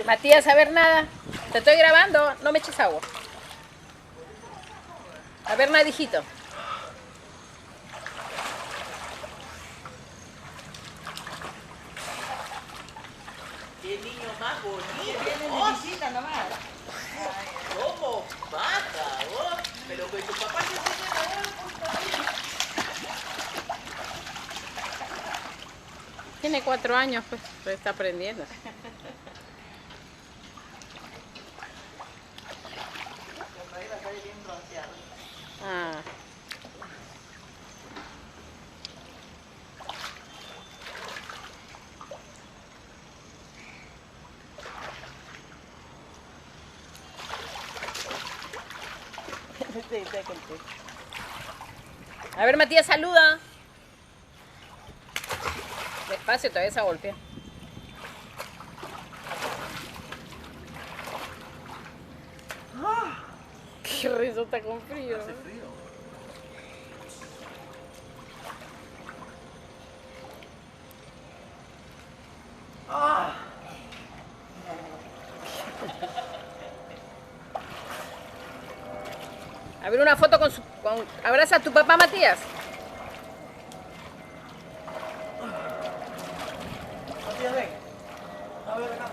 Matías, a ver nada. Te estoy grabando, no me eches agua. A ver nada, hijito. ¡Qué niño más bonito! Vienen de visita nomás. ¿Cómo baja vos? Pero que tu papá te tiene Tiene 4 años, pues está aprendiendo. Cuando iba a salir bien bronceado. Ah. A ver, Matías, saluda. Despacio, todavía se golpea. Qué risota con frío. Hace frío. A ver una foto abraza a tu papá, Matías. Matías, ven. A ver acá.